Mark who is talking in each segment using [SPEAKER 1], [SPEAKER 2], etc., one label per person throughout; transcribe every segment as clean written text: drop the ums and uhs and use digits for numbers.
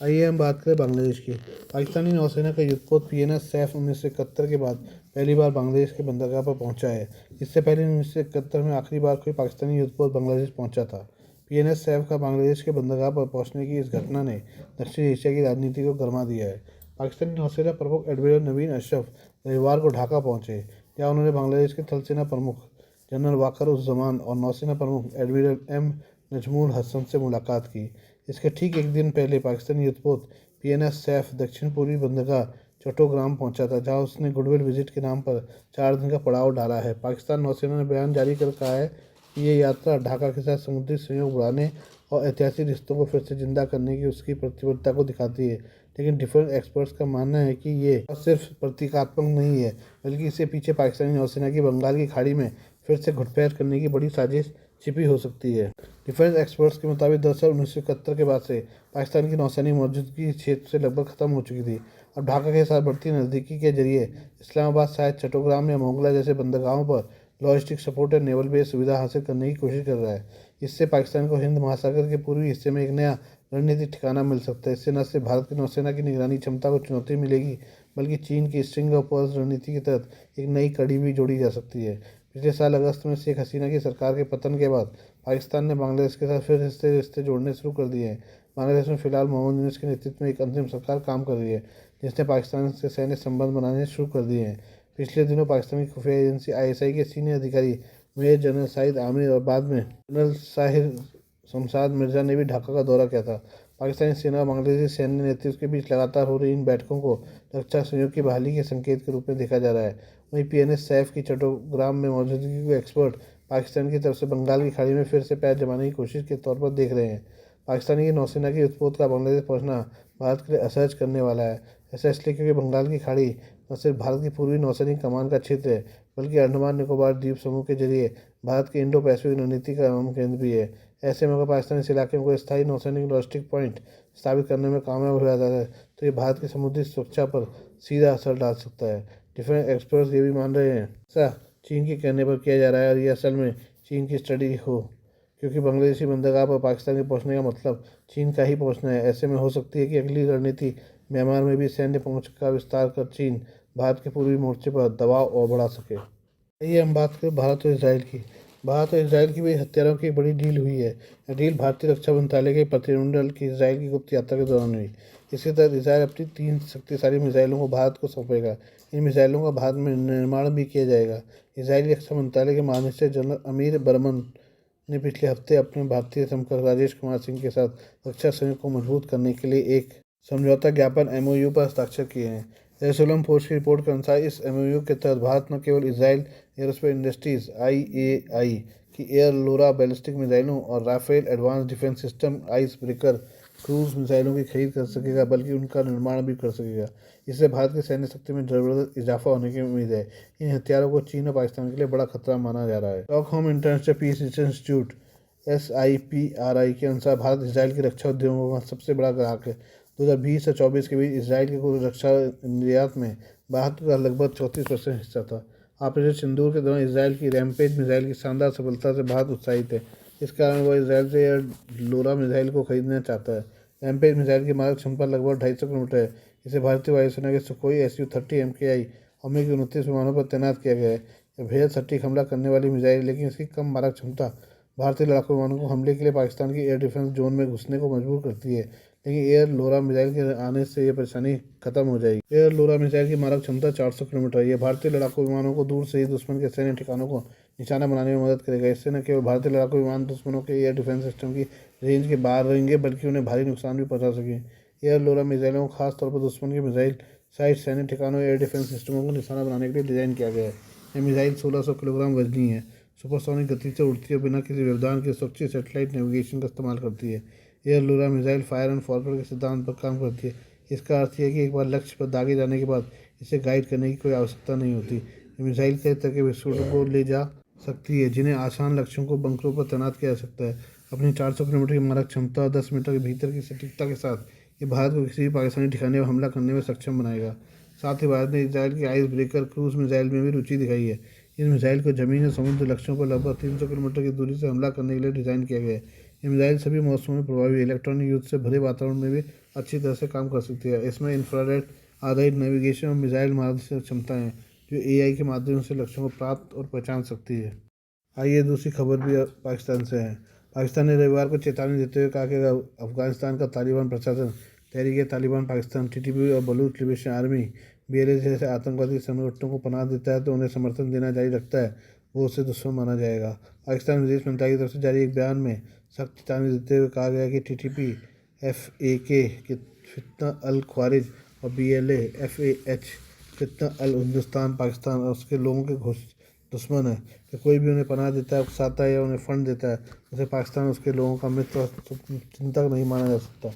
[SPEAKER 1] आइए हम बात करें बांग्लादेश की। पाकिस्तानी नौसेना का युद्धपोत पीएनएस सैफ 1971 के बाद पहली बार बांग्लादेश के बंदरगाह पर पहुंचा है। इससे पहले 1971 में आखिरी बार कोई पाकिस्तानी युद्धपोत बांग्लादेश पहुंचा था। पीएनएस सैफ का बांग्लादेश के बंदरगाह पर पहुंचने की इस घटना ने दक्षिण एशिया की राजनीति को गरमा दिया है। पाकिस्तानी नौसेना प्रमुख एडमिरल नवीन अशरफ रविवार को ढाका पहुंचे, जहाँ उन्होंने बांग्लादेश के थल सेना प्रमुख जनरल वाकर उस जमान और नौसेना प्रमुख एडमिरल एम नजमुल हसन से मुलाकात की। इसके ठीक एक दिन पहले पाकिस्तानी युद्धपोत पीएनएस सैफ दक्षिण पूर्वी बंदरगाह चट्टोग्राम पहुंचा था, जहां उसने गुडविल विजिट के नाम पर 4 दिन का पड़ाव डाला है। पाकिस्तान नौसेना ने बयान जारी कर कहा है कि ये यात्रा ढाका के साथ समुद्री सहयोग बढ़ाने और ऐतिहासिक रिश्तों को फिर से जिंदा करने की उसकी प्रतिबद्धता को दिखाती है। लेकिन डिफेंस एक्सपर्ट्स का मानना है कि ये सिर्फ प्रतीकात्मक नहीं है, बल्कि इसके पीछे पाकिस्तानी नौसेना की बंगाल की खाड़ी में फिर से घुसपैठ करने की बड़ी साजिश छिपी हो सकती है। डिफेंस एक्सपर्ट्स के मुताबिक दरअसल 1971 के बाद से पाकिस्तान की नौसैनिक मौजूदगी क्षेत्र से लगभग खत्म हो चुकी थी। अब ढाका के साथ बढ़ती नज़दीकी के जरिए इस्लामाबाद शायद चट्टोग्राम या मोगला जैसे बंदरगाहों पर लॉजिस्टिक सपोर्ट या नेवल बेस सुविधा हासिल करने की कोशिश कर रहा है। इससे पाकिस्तान को हिंद महासागर के पूर्वी हिस्से में एक नया रणनीतिक ठिकाना मिल सकता है। इससे न सिर्फ भारत की नौसेना की निगरानी क्षमता को चुनौती मिलेगी, बल्कि चीन की स्ट्रिंग ऑफ पर्ल्स रणनीति के तहत एक नई कड़ी भी जोड़ी जा सकती है। पिछले साल अगस्त में शेख हसीना की सरकार के पतन के बाद पाकिस्तान ने बांग्लादेश के साथ फिर रिश्ते जोड़ने शुरू कर दिए हैं। बांग्लादेश में फिलहाल मोहम्मद यूनूस के नेतृत्व में एक अंतिम सरकार काम कर रही है, जिसने पाकिस्तान से सैन्य संबंध बनाने शुरू कर दिए हैं। पिछले दिनों पाकिस्तान की खुफिया एजेंसी आईएसआई के सीनियर अधिकारी मेजर जनरल साहिद आमिर और बाद में जनरल साहिर शमशाद मिर्जा ने भी ढाका का दौरा किया था। पाकिस्तानी सेना और बांग्लादेशी सैन्य नेतृत्व के बीच लगातार हो रही इन बैठकों को रक्षा सहयोग की बहाली के संकेत के रूप में देखा जा रहा है। वहीं पीएनएस सैफ की चट्टोग्राम में मौजूदगी को एक्सपर्ट पाकिस्तान की तरफ से बंगाल की खाड़ी में फिर से पैर जमाने की कोशिश के तौर पर देख रहे हैं। पाकिस्तानी की नौसेना की युद्धपोत का बांग्लादेश पहुंचना भारत के लिए असहज करने वाला है। ऐसा इसलिए क्योंकि बंगाल की खाड़ी न सिर्फ भारत की पूर्वी नौसैनिक कमान का क्षेत्र है, बल्कि अंडमान निकोबार द्वीप समूह के जरिए भारत के इंडो पैसिफिक रणनीति का अहम केंद्र भी है। ऐसे में अगर पाकिस्तान इस इलाके में कोई स्थायी नौसैनिक लॉजिस्टिक पॉइंट स्थापित करने में कामयाब हो जाता है, तो ये भारत की समुद्री सुरक्षा पर सीधा असर डाल सकता है। डिफेंस एक्सपर्ट्स ये भी मान रहे हैं ऐसा चीन के कहने पर किया जा रहा है, और ये असल में चीन की स्टडी हो, क्योंकि बांग्लादेशी बंदरगाह पर पाकिस्तान के पहुंचने का मतलब चीन का ही पहुंचना है। ऐसे में हो सकती है कि अगली रणनीति म्यांमार में भी सैन्य पहुंच का विस्तार कर चीन भारत के पूर्वी मोर्चे पर दबाव और बढ़ा सके। आइए हम बात करें भारत और इसराइल की। भारत और इसराइल की भी हथियारों की एक बड़ी डील हुई है। यह डील भारतीय रक्षा मंत्रालय के प्रतिनिधिमंडल की इसराइल की गुप्त यात्रा के दौरान हुई। इसके तहत इसराइल अपनी 3 शक्तिशाली मिसाइलों को भारत को सौंपेगा। इन मिसाइलों का भारत में निर्माण भी किया जाएगा। इसराइली रक्षा मंत्रालय के महानिदेशक जनरल अमीर बर्मन ने पिछले हफ्ते अपने भारतीय समकक्ष राजेश कुमार सिंह के साथ रक्षा सहयोग को मजबूत करने के लिए एक समझौता ज्ञापन एमओयू पर हस्ताक्षर किए हैं। जेरूसलम पोस्ट की रिपोर्ट के अनुसार इस एमओयू के तहत भारत न केवल इसराइल एयरोस्पेस इंडस्ट्रीज आईएआई की एयर लोरा बैलिस्टिक मिसाइलों और Rafael advance defence system ice breaker cruise मिसाइलों की खरीद कर सकेगा, बल्कि उनका निर्माण भी कर सकेगा। इससे भारत की सैन्य शक्ति में जबरदस्त इजाफा होने की उम्मीद है। इन हथियारों को चीन और पाकिस्तान के लिए बड़ा खतरा माना जा रहा है। Stockholm international peace institute SIPRI के अनुसार भारत इसराइल के रक्षा उद्योगों का सबसे बड़ा ग्राहक है। 2020 से 24 के बीच इसराइल के कुल रक्षा निर्यात में भारत का लगभग 34% हिस्सा था। ऑपरेशन सिंदूर के दौरान इसराइल की रैम्पेज मिसाइल की शानदार सफलता से भारत उत्साहित है। इस कारण वह इसराइल से एयर लोरा मिसाइल को खरीदना चाहता है। रैम्पेज मिसाइल की मारक क्षमता लगभग 250 किलोमीटर है। इसे भारतीय वायुसेना के सुखोई Su-30 MKI और MiG-29 विमानों पर तैनात किया गया है। यह बेहद सटीक हमला करने वाली मिसाइल, लेकिन इसकी कम मारक क्षमता भारतीय लड़ाकू विमानों को हमले के लिए पाकिस्तान की एयर डिफेंस जोन में घुसने को मजबूर करती है। लेकिन एयर लोरा मिसाइल के आने से यह परेशानी खत्म हो जाएगी। एयर लोरा मिसाइल की मारक क्षमता 400 किलोमीटर है। यह भारतीय लड़ाकू विमानों को दूर से ही दुश्मन के सैन्य ठिकानों को निशाना बनाने में मदद करेगा। इससे न केवल भारतीय लड़ाकू विमान दुश्मनों के एयर डिफेंस सिस्टम की रेंज के बाहर रहेंगे, बल्कि उन्हें भारी नुकसान भी पहुंचा सकें। एयर लोरा मिसाइलों को खासतौर पर दुश्मन के मिसाइल साइट, सैन्य ठिकानों, एयर डिफेंस सिस्टमों को निशाना बनाने के लिए डिज़ाइन किया गया है। यह मिसाइल 1600 किलोग्राम वजनी है, सुपरसोनिक गति से उड़ती है और बिना किसी व्यवधान के सुरक्षित सैटेलाइट नेविगेशन का इस्तेमाल करती है। Air LORA missile fire and forward के सिद्धांत पर काम करती है। इसका अर्थ यह है कि एक बार लक्ष्य पर दागे जाने के बाद इसे गाइड करने की कोई आवश्यकता नहीं होती। ये मिसाइल कई तरह के विस्फोटकों को ले जा सकती है, जिन्हें आसान लक्ष्यों को बंकरों पर तैनात किया जा सकता है। अपनी 400 किलोमीटर की मारक क्षमता और 10 मीटर के भीतर की सटीकता के साथ ये भारत को किसी भी पाकिस्तानी ठिकाने पर हमला करने में सक्षम बनाएगा। साथ ही भारत ने इसराइल की आइस ब्रेकर क्रूज मिसाइल में भी रुचि दिखाई है। इस मिसाइल को जमीन और समुद्र लक्ष्यों पर लगभग 300 किलोमीटर की दूरी से हमला करने के लिए डिज़ाइन किया गया है। ये मिसाइल सभी मौसमों में प्रभावी इलेक्ट्रॉनिक युद्ध से भरे वातावरण में भी अच्छी तरह से काम कर सकती है। इसमें इंफ्रारेड आधारित नेविगेशन और मिसाइल मारने क्षमताएं हैं जो एआई के माध्यम से लक्ष्यों को प्राप्त और पहचान सकती है। आइए दूसरी खबर भी पाकिस्तान से है। पाकिस्तान ने रविवार को चेतावनी देते हुए कहा कि अगर अफगानिस्तान का तालिबान प्रशासन तहरीक तालिबान पाकिस्तान टीटीपी और बलूच लिबरेशन आर्मी बीएलए जैसे आतंकवादी संगठनों को पनाह देता है तो उन्हें समर्थन देना जारी रखता है वो उसे दुश्मन माना जाएगा। पाकिस्तान विदेश मंत्रालय की तरफ से जारी एक बयान में सख्त चेतावनी देते हुए कहा गया कि टीटीपी एफएके के फितना अल ख्वारिज और बीएलए एफएएच फितना अल हिंदुस्तान पाकिस्तान और उसके लोगों के दुश्मन है कि कोई भी उन्हें पनाह देता है, उकसाता है या उन्हें फंड देता है उसे पाकिस्तान उसके लोगों का मित्र चिंतक नहीं माना जा सकता।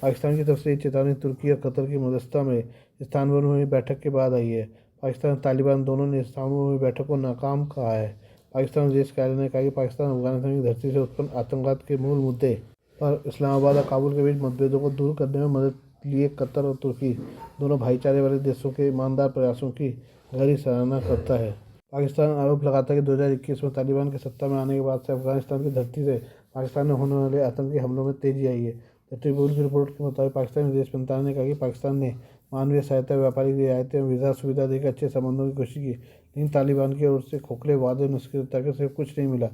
[SPEAKER 1] पाकिस्तान की तरफ से ये चेतावनी तुर्की और कतर की मध्यस्थता में इस्तांबुल में हुई बैठक के बाद आई है। पाकिस्तान और तालिबान दोनों ने इस्तांबुल में हुई बैठक को नाकाम कहा है। पाकिस्तान विदेश कार्यालय ने कहा कि पाकिस्तान अफगानिस्तान की धरती से उत्पन्न आतंकवाद के मूल मुद्दे पर इस्लामाबाद और काबुल के बीच मतभेदों को दूर करने में मदद लिए कतर और तुर्की दोनों भाईचारे वाले देशों के ईमानदार प्रयासों की गहरी सराहना करता है। पाकिस्तान आरोप लगाता है कि 2021 में तालिबान के सत्ता में आने के बाद से अफगानिस्तान की धरती से पाकिस्तान में होने वाले आतंकी हमलों में तेजी आई है। द ट्रिब्यून की रिपोर्ट के मुताबिक पाकिस्तानी विदेश मंत्रालय ने कहा कि पाकिस्तान ने मानवीय सहायता, व्यापारिक रियायतें और वीज़ा सुविधा देकर अच्छे संबंधों की कोशिश की, लेकिन तालिबान की ओर से खोखले वादे निष्क्रियता के सिर्फ कुछ नहीं मिला।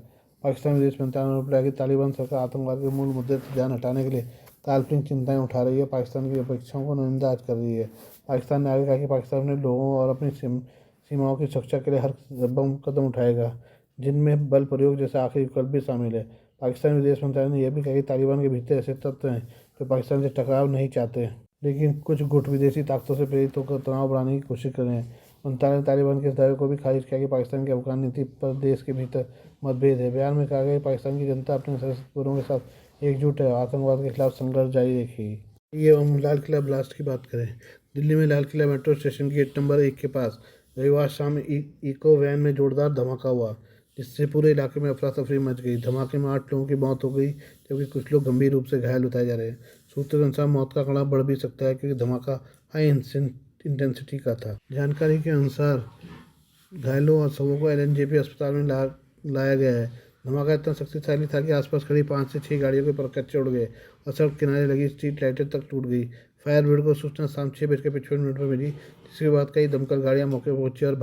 [SPEAKER 1] पाकिस्तान विदेश मंत्रालय ने आरोप लगाया कि तालिबान सरकार आतंकवाद के मूल मुद्दे से ध्यान हटाने के लिए काल्पनिक चिंताएं उठा रही है, पाकिस्तान की अपेक्षाओं को नजरअंदाज कर रही है। पाकिस्तान ने आगे कहा कि पाकिस्तान अपने लोगों और अपनी सीमाओं की सुरक्षा के लिए हर कदम उठाएगा, जिनमें बल प्रयोग जैसा आखिरी विकल्प भी शामिल है। पाकिस्तानी विदेश मंत्रालय ने यह भी कहा कि तालिबान के भीतर ऐसे तत्व हैं जो पाकिस्तान से टकराव नहीं चाहते, लेकिन कुछ गुट विदेशी ताकतों से प्रेरित होकर तनाव बढ़ाने की कोशिश कर रहे हैं। मंत्रालय ने तालिबान के इस दावे को भी खारिज किया कि पाकिस्तान की अफगान नीति पर देश के भीतर मतभेद है। बयान में कहा गया कि पाकिस्तान की जनता अपने सशस्त्र बलों के साथ एकजुट है और आतंकवाद के खिलाफ संघर्ष जारी रखेगी। ये हम लाल किला ब्लास्ट की बात करें। दिल्ली में Lal Qila metro station gate number 1 के पास रविवार शाम इको वैन में जोरदार धमाका हुआ, जिससे पूरे इलाके में अफरा तफरी मच गई। धमाके में 8 लोगों की मौत हो गई जबकि कुछ लोग गंभीर रूप से घायल बताए जा रहे हैं। सूत्रों के अनुसार मौत का आंकड़ा बढ़ भी सकता है क्योंकि धमाका हाई इंटेंसिटी का था। जानकारी के अनुसार घायलों और सबों को एलएनजेपी अस्पताल में लाया गया है। धमाका इतना शक्तिशाली था कि आसपास खड़ी 5 से 6 गाड़ियों के परखच्चे उड़ गए और सड़क किनारे लगी स्ट्रीट लाइटें तक टूट गई। फायर ब्रिगेड को सूचना शाम 6:55 पर मिली, जिसके बाद कई दमकल गाड़ियां मौके पर पहुंची और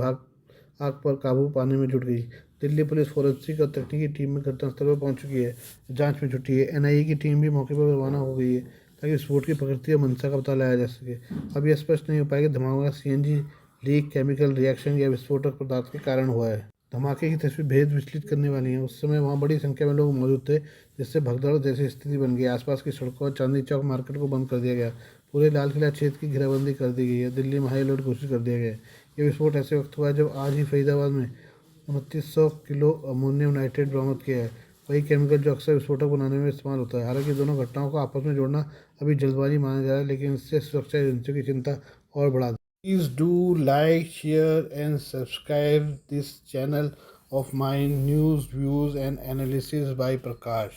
[SPEAKER 1] आग पर काबू पाने में जुट गई। दिल्ली पुलिस फोरेंसिक और तकनीकी टीम में घटनास्थल पर पहुंच चुकी है, जांच में जुटी है। एनआईए की टीम भी मौके पर रवाना हो गई है ताकि विस्फोट की प्रकृति और मंशा का पता लगाया जा सके। अब यह स्पष्ट नहीं हो पाया कि धमाका सीएनजी लीक, केमिकल रिएक्शन या विस्फोटक पदार्थ के कारण हुआ है। धमाके की तस्वीर बेहद विचलित करने वाली है। उस समय वहां बड़ी संख्या में लोग मौजूद थे, जिससे भगदड़ जैसी स्थिति बन गई। आसपास की सड़कों और चांदनी चौक मार्केट को बंद कर दिया गया। पूरे लाल किला क्षेत्र की घेराबंदी कर दी गई है। दिल्ली में हाई अलर्ट घोषित कर दिया गया है। ये विस्फोट ऐसे वक्त हुआ है जब आज ही फरीदाबाद में 2900 किलो अमोनियम नाइट्रेट बरामद किया है, वही केमिकल जो अक्सर विस्फोटक बनाने में इस्तेमाल होता है। हालांकि दोनों घटनाओं को आपस में जोड़ना अभी जल्दबाजी माना जा रहा है, लेकिन इससे सुरक्षा एजेंसियों की चिंता और बढ़ा दी। Please do like, share and subscribe this channel of mine, news, views and analysis by Prakash.